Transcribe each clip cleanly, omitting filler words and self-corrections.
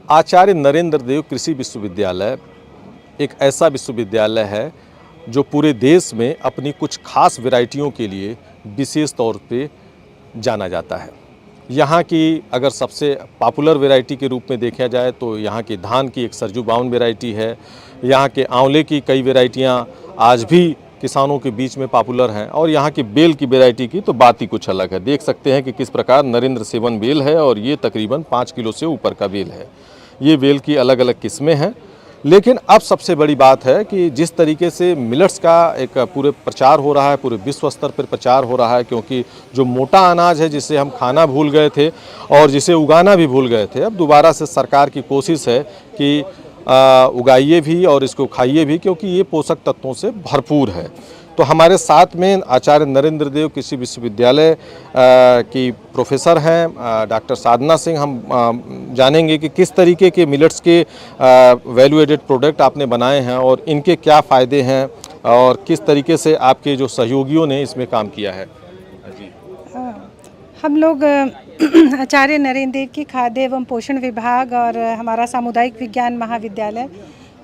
आचार्य नरेंद्र देव कृषि विश्वविद्यालय एक ऐसा विश्वविद्यालय है जो पूरे देश में अपनी कुछ खास वैरायटियों के लिए विशेष तौर पे जाना जाता है। यहाँ की अगर सबसे पॉपुलर वैरायटी के रूप में देखा जाए तो यहाँ की धान की एक सरजू बावन वैरायटी है। यहाँ के आंवले की कई वैरायटियाँ आज भी किसानों के बीच में पॉपुलर हैं और यहाँ की बेल की वैरायटी की तो बात ही कुछ अलग है। देख सकते हैं कि किस प्रकार नरेंद्र सेवन बेल है और ये तकरीबन 5 किलो से ऊपर का बेल है। ये बेल की अलग अलग किस्में हैं। लेकिन अब सबसे बड़ी बात है कि जिस तरीके से मिलेट्स का एक पूरे प्रचार हो रहा है, पूरे विश्व स्तर पर प्रचार हो रहा है, क्योंकि जो मोटा अनाज है जिसे हम खाना भूल गए थे और जिसे उगाना भी भूल गए थे, अब दोबारा से सरकार की कोशिश है कि उगाइए भी और इसको खाइए भी, क्योंकि ये पोषक तत्वों से भरपूर है। तो हमारे साथ में आचार्य नरेंद्र देव कृषि विश्वविद्यालय की प्रोफेसर हैं डॉक्टर साधना सिंह। हम जानेंगे कि किस तरीके के मिलेट्स के वैल्यू एडेड प्रोडक्ट आपने बनाए हैं और इनके क्या फ़ायदे हैं और किस तरीके से आपके जो सहयोगियों ने इसमें काम किया है। जी, हम लोग आचार्य नरेंद्र देव की खाद्य एवं पोषण विभाग और हमारा सामुदायिक विज्ञान महाविद्यालय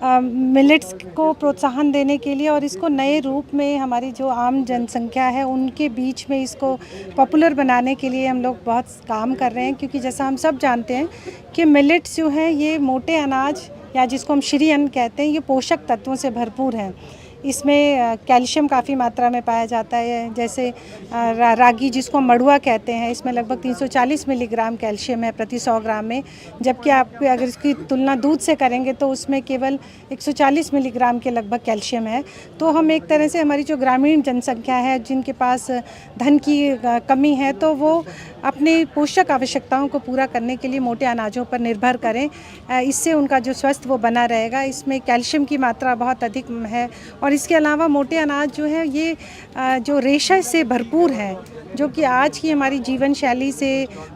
मिलेट्स को प्रोत्साहन देने के लिए और इसको नए रूप में हमारी जो आम जनसंख्या है उनके बीच में इसको पॉपुलर बनाने के लिए हम लोग बहुत काम कर रहे हैं। क्योंकि जैसा हम सब जानते हैं कि मिलेट्स जो हैं ये मोटे अनाज या जिसको हम श्री अन्न कहते हैं, ये पोषक तत्वों से भरपूर हैं। इसमें कैल्शियम काफ़ी मात्रा में पाया जाता है। जैसे रागी जिसको मड़ुआ कहते हैं, इसमें लगभग 340 मिलीग्राम कैल्शियम है प्रति 100 ग्राम में, जबकि आप अगर इसकी तुलना दूध से करेंगे तो उसमें केवल 140 मिलीग्राम के लगभग कैल्शियम है। तो हम एक तरह से हमारी जो ग्रामीण जनसंख्या है जिनके पास धन की कमी है, तो वो अपनी पोषक आवश्यकताओं को पूरा करने के लिए मोटे अनाजों पर निर्भर करें। इससे उनका जो स्वास्थ्य वो बना रहेगा। इसमें कैल्शियम की मात्रा बहुत अधिक है और इसके अलावा मोटे अनाज जो है ये जो रेशा से भरपूर है, जो कि आज की हमारी जीवन शैली से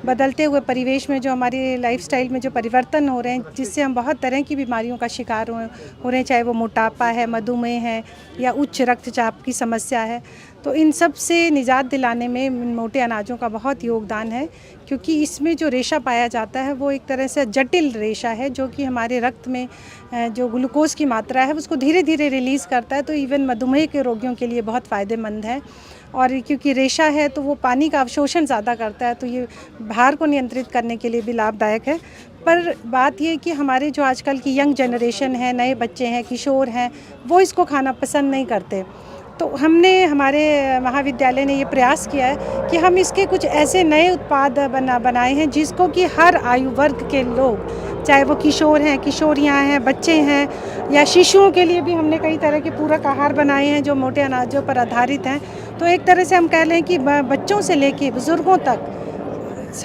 बदलते हुए परिवेश में जो हमारी लाइफस्टाइल में जो परिवर्तन हो रहे हैं, जिससे हम बहुत तरह की बीमारियों का शिकार हो रहे हैं, चाहे वो मोटापा है, मधुमेह है या उच्च रक्तचाप की समस्या है। तो इन सब से निजात दिलाने में मोटे अनाजों का बहुत योगदान है, क्योंकि इसमें जो रेशा पाया जाता है वो एक तरह से जटिल रेशा है, जो कि हमारे रक्त में जो ग्लूकोज की मात्रा है उसको धीरे धीरे रिलीज़ करता है। तो इवन मधुमेह के रोगियों के लिए बहुत फ़ायदेमंद है। और क्योंकि रेशा है तो वो पानी का अवशोषण ज़्यादा करता है, तो ये भार को नियंत्रित करने के लिए भी लाभदायक है। पर बात ये कि हमारे जो आजकल की यंग जनरेशन है, नए बच्चे हैं, किशोर हैं, वो इसको खाना पसंद नहीं करते। तो हमने हमारे महाविद्यालय ने ये प्रयास किया है कि हम इसके कुछ ऐसे नए उत्पाद बनाए हैं जिसको कि हर आयु वर्ग के लोग, चाहे वो किशोर हैं, किशोरियां हैं, बच्चे हैं या शिशुओं के लिए भी हमने कई तरह के पूरक आहार बनाए हैं जो मोटे अनाजों पर आधारित हैं। तो एक तरह से हम कह लें कि बच्चों से लेकर बुज़ुर्गों तक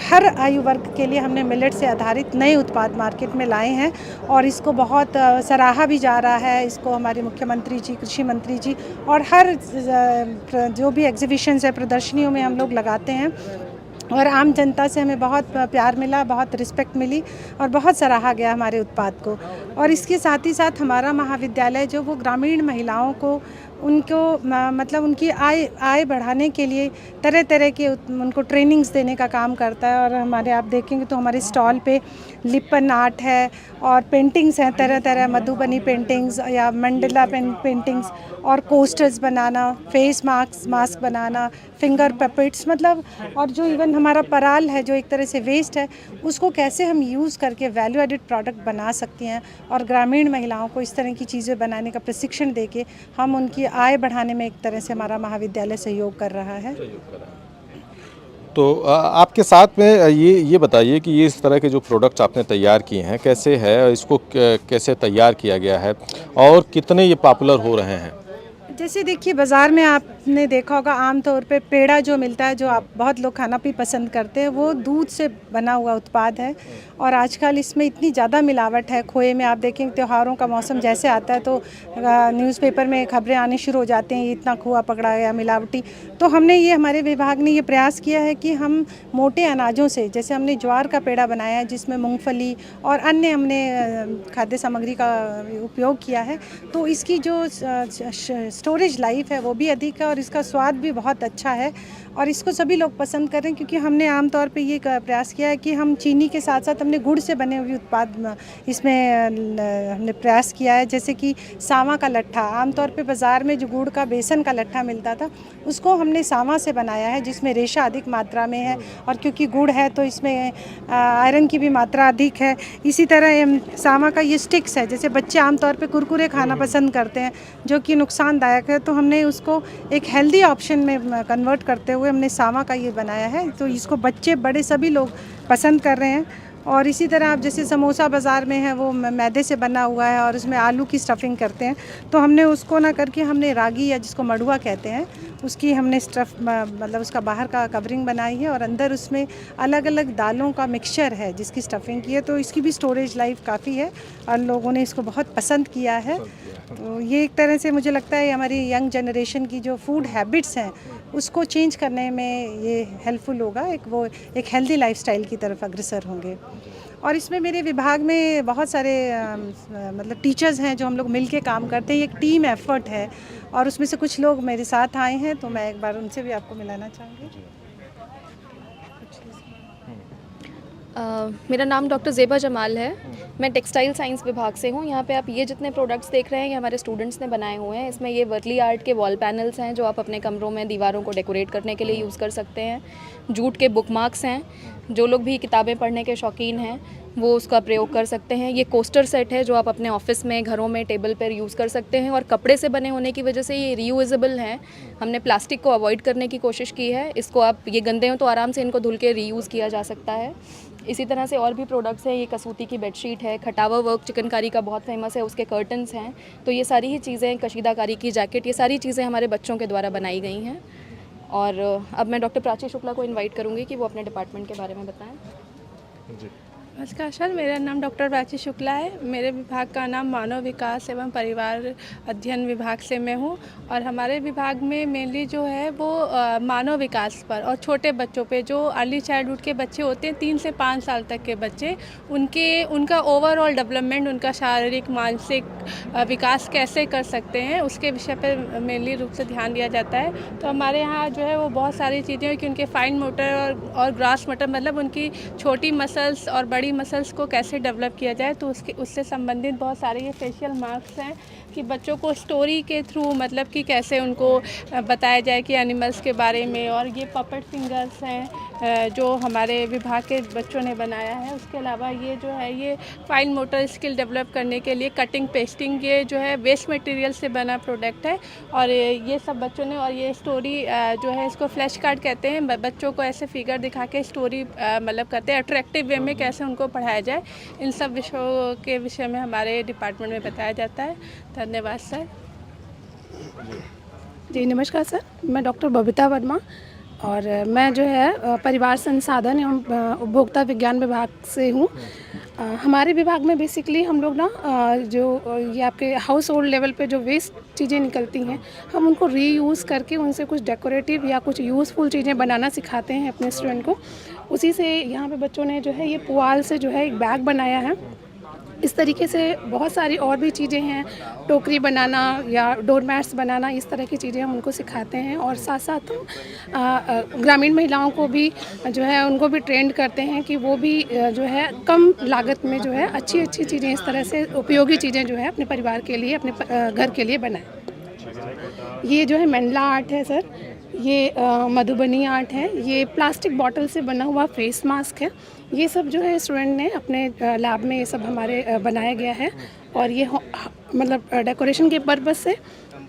हर आयु वर्ग के लिए हमने मिलेट से आधारित नए उत्पाद मार्केट में लाए हैं और इसको बहुत सराहा भी जा रहा है। इसको हमारे मुख्यमंत्री जी, कृषि मंत्री जी और हर जो भी एग्जीबिशंस है, प्रदर्शनियों में हम लोग लगाते हैं और आम जनता से हमें बहुत प्यार मिला, बहुत रिस्पेक्ट मिली और बहुत सराहा गया हमारे उत्पाद को। और इसके साथ ही साथ हमारा महाविद्यालय जो वो ग्रामीण महिलाओं को उनको मतलब उनकी आय बढ़ाने के लिए तरह तरह के उनको ट्रेनिंग्स देने का काम करता है। और हमारे आप देखेंगे तो हमारे स्टॉल पे लिपन आर्ट है और पेंटिंग्स हैं, तरह तरह मधुबनी पेंटिंग्स या मंडला पेंटिंग्स और कोस्टर्स बनाना, फेस मास्क बनाना, फिंगर पपेट्स, मतलब और जो इवन हमारा पराल है जो एक तरह से वेस्ट है, उसको कैसे हम यूज़ करके वैल्यू एडेड प्रोडक्ट बना सकते हैं। और ग्रामीण महिलाओं को इस तरह की चीज़ें बनाने का प्रशिक्षण देके हम उनकी आय बढ़ाने में एक तरह से हमारा महाविद्यालय सहयोग कर रहा है। तो आपके साथ में ये बताइए कि ये इस तरह के जो प्रोडक्ट्स आपने तैयार किए हैं कैसे है, इसको कैसे तैयार किया गया है और कितने ये पॉपुलर हो रहे हैं। जैसे देखिए, बाज़ार में आपने देखा होगा आमतौर पे पेड़ा जो मिलता है, जो आप बहुत लोग खाना भी पसंद करते हैं, वो दूध से बना हुआ उत्पाद है। और आजकल इसमें इतनी ज़्यादा मिलावट है। खोए में आप देखेंगे त्योहारों का मौसम जैसे आता है तो न्यूज़पेपर में खबरें आनी शुरू हो जाती हैं, इतना खोआ पकड़ा गया मिलावटी। तो हमने ये, हमारे विभाग ने ये प्रयास किया है कि हम मोटे अनाजों से, जैसे हमने ज्वार का पेड़ा बनाया है जिसमें मूँगफली और अन्य हमने खाद्य सामग्री का उपयोग किया है। तो इसकी जो स्टोरेज लाइफ है वो भी अधिक है और इसका स्वाद भी बहुत अच्छा है। और इसको सभी लोग पसंद कर रहे हैं, क्योंकि हमने आमतौर पे ये प्रयास किया है कि हम चीनी के साथ साथ हमने गुड़ से बने हुए उत्पाद इसमें हमने प्रयास किया है। जैसे कि सांवा का लट्ठा, आमतौर पे बाज़ार में जो गुड़ का बेसन का लट्ठा मिलता था, उसको हमने सांवा से बनाया है, जिसमें रेशा अधिक मात्रा में है, और क्योंकि गुड़ है तो इसमें आयरन की भी मात्रा अधिक है। इसी तरह सांवा का ये स्टिक्स है, जैसे बच्चे आमतौर पे कुरकुरे खाना पसंद करते हैं जो कि नुकसानदायक है, तो हमने उसको एक हेल्दी ऑप्शन में कन्वर्ट करते हुए हमने सांवा का ये बनाया है, तो इसको बच्चे बड़े सभी लोग पसंद कर रहे हैं। और इसी तरह आप जैसे समोसा बाज़ार में है वो मैदे से बना हुआ है और उसमें आलू की स्टफिंग करते हैं, तो हमने उसको ना करके हमने रागी या जिसको मड़ुआ कहते हैं उसकी हमने मतलब उसका बाहर का कवरिंग बनाई है और अंदर उसमें अलग अलग दालों का मिक्सचर है जिसकी स्टफिंग की है, तो इसकी भी स्टोरेज लाइफ काफ़ी है और लोगों ने इसको बहुत पसंद किया है। तो ये एक तरह से मुझे लगता है हमारी यंग जनरेशन की जो फूड हैबिट्स हैं उसको चेंज करने में ये हेल्पफुल होगा, एक हेल्दी लाइफस्टाइल की तरफ अग्रसर होंगे। और इसमें मेरे विभाग में बहुत सारे मतलब टीचर्स हैं जो हम लोग मिल के काम करते हैं, एक टीम एफर्ट है और उसमें से कुछ लोग मेरे साथ आए हैं, तो मैं एक बार उनसे भी आपको मिलाना चाहूँगी। मेरा नाम डॉक्टर ज़ेबा जमाल है। मैं टेक्सटाइल साइंस विभाग से हूँ। यहाँ पे आप ये जितने प्रोडक्ट्स देख रहे हैं ये हमारे स्टूडेंट्स ने बनाए हुए हैं। इसमें ये वर्ली आर्ट के वॉल पैनल्स हैं जो आप अपने कमरों में दीवारों को डेकोरेट करने के लिए यूज़ कर सकते हैं। जूट के बुक मार्क्स हैं, जो लोग भी किताबें पढ़ने के शौकीन हैं वो उसका प्रयोग कर सकते हैं। ये कोस्टर सेट है जो आप अपने ऑफिस में, घरों में, टेबल पर यूज़ कर सकते हैं और कपड़े से बने होने की वजह से ये रीयूजेबल हैं। हमने प्लास्टिक को अवॉइड करने की कोशिश की है। इसको आप ये गंदे हो तो आराम से इनको धुल के रीयूज़ किया जा सकता है। इसी तरह से और भी प्रोडक्ट्स हैं। ये कसूती की बेडशीट है, खटावा वर्क चिकनकारी का बहुत फेमस है, उसके कर्टन्स हैं। तो ये सारी ही चीज़ें, कशीदाकारी की जैकेट, ये सारी चीज़ें हमारे बच्चों के द्वारा बनाई गई हैं। और अब मैं डॉक्टर प्राची शुक्ला को इनवाइट करूँगी कि वो अपने डिपार्टमेंट के बारे में बताएं। जी नमस्कार सर, मेरा नाम डॉक्टर प्राची शुक्ला है। मेरे विभाग का नाम मानव विकास एवं परिवार अध्ययन विभाग से मैं हूँ और हमारे विभाग में मेनली जो है वो मानव विकास पर और छोटे बच्चों पे, जो अर्ली चाइल्डहुड के बच्चे होते हैं 3 से 5 साल तक के बच्चे, उनका ओवरऑल डेवलपमेंट, उनका शारीरिक मानसिक विकास कैसे कर सकते हैं उसके विषय पर मेनली रूप से ध्यान दिया जाता है। तो हमारे यहाँ जो है वो बहुत सारी चीज़ें कि उनके फाइन मोटर और ग्रास मोटर, मतलब उनकी छोटी मसल्स और बड़ी मसल्स को कैसे डेवलप किया जाए, तो उससे संबंधित बहुत सारे ये फेशियल मार्क्स हैं कि बच्चों को स्टोरी के थ्रू, मतलब कि कैसे उनको बताया जाए कि एनिमल्स के बारे में। और ये पपेट फिंगर्स हैं जो हमारे विभाग के बच्चों ने बनाया है। उसके अलावा ये जो है ये फाइन मोटर स्किल डेवलप करने के लिए कटिंग पेस्टिंग, ये जो है वेस्ट मटेरियल से बना प्रोडक्ट है और ये सब बच्चों ने। और ये स्टोरी जो है इसको फ्लैश कार्ड कहते हैं, बच्चों को ऐसे फिगर दिखा के स्टोरी मतलब करते हैं अट्रैक्टिव वे में, कैसे उनको पढ़ाया जाए, इन सब विषयों के विषय में हमारे डिपार्टमेंट में बताया जाता है। धन्यवाद सर। जी नमस्कार सर, मैं डॉक्टर बबीता वर्मा और मैं जो है परिवार संसाधन एवं उपभोक्ता विज्ञान विभाग से हूँ। हमारे विभाग में बेसिकली हम लोग ना जो ये आपके हाउस होल्ड लेवल पे जो वेस्ट चीज़ें निकलती हैं, हम उनको रीयूज़ करके उनसे कुछ डेकोरेटिव या कुछ यूज़फुल चीज़ें बनाना सिखाते हैं अपने स्टूडेंट को। उसी से यहाँ पे बच्चों ने जो है ये पुआल से जो है एक बैग बनाया है। इस तरीके से बहुत सारी और भी चीज़ें हैं, टोकरी बनाना या डोरमैट्स बनाना, इस तरह की चीज़ें हम उनको सिखाते हैं। और साथ साथ हम ग्रामीण महिलाओं को भी जो है उनको भी ट्रेंड करते हैं कि वो भी जो है कम लागत में जो है अच्छी अच्छी चीज़ें, इस तरह से उपयोगी चीज़ें जो है अपने परिवार के लिए, अपने घर के लिए बनाएं। ये जो है मंडला आर्ट है सर, ये मधुबनी आर्ट है, ये प्लास्टिक बॉटल से बना हुआ फेस मास्क है। ये सब जो है स्टूडेंट ने अपने लैब में ये सब हमारे बनाया गया है और ये मतलब डेकोरेशन के पर्पज़ से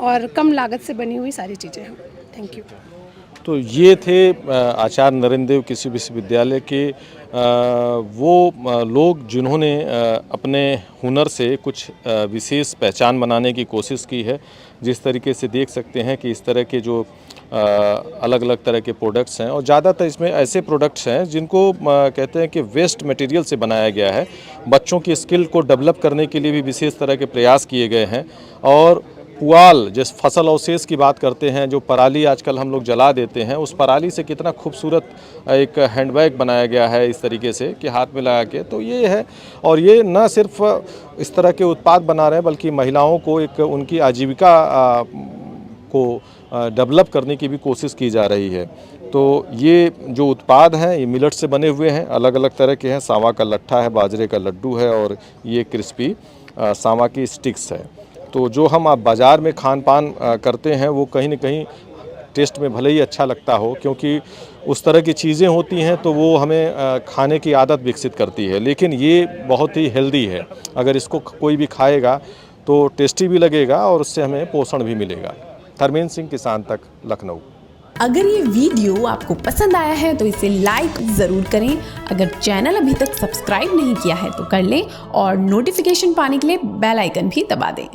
और कम लागत से बनी हुई सारी चीज़ें हैं। Thank you. तो ये थे आचार्य नरेंद्र देव कृषि विश्वविद्यालय के वो लोग जिन्होंने अपने हुनर से कुछ विशेष पहचान बनाने की कोशिश की है। जिस तरीके से देख सकते हैं कि इस तरह के जो अलग अलग तरह के प्रोडक्ट्स हैं और ज़्यादातर इसमें ऐसे प्रोडक्ट्स हैं जिनको कहते हैं कि वेस्ट मटेरियल से बनाया गया है। बच्चों की स्किल को डेवलप करने के लिए भी विशेष तरह के प्रयास किए गए हैं। और पुआल, जिस फसल अवशेष की बात करते हैं, जो पराली आजकल हम लोग जला देते हैं, उस पराली से कितना खूबसूरत एक हैंडबैग बनाया गया है इस तरीके से कि हाथ में लगा के। तो ये है, और ये न सिर्फ इस तरह के उत्पाद बना रहे हैं बल्कि महिलाओं को एक उनकी आजीविका को डेवलप करने की भी कोशिश की जा रही है। तो ये जो उत्पाद हैं ये मिलेट से बने हुए हैं, अलग अलग तरह के हैं। सांवा का लट्ठा है, बाजरे का लड्डू है और ये क्रिस्पी सांवा की स्टिक्स है। तो जो हम आप बाज़ार में खान पान करते हैं वो कहीं न कहीं टेस्ट में भले ही अच्छा लगता हो, क्योंकि उस तरह की चीज़ें होती हैं तो वो हमें खाने की आदत विकसित करती है, लेकिन ये बहुत ही हेल्दी है। अगर इसको कोई भी खाएगा तो टेस्टी भी लगेगा और उससे हमें पोषण भी मिलेगा। धर्मेंद्र सिंह, किसान तक, लखनऊ। अगर ये वीडियो आपको पसंद आया है तो इसे लाइक ज़रूर करें। अगर चैनल अभी तक सब्सक्राइब नहीं किया है तो कर लें और नोटिफिकेशन पाने के लिए बेल आइकन भी दबा दें।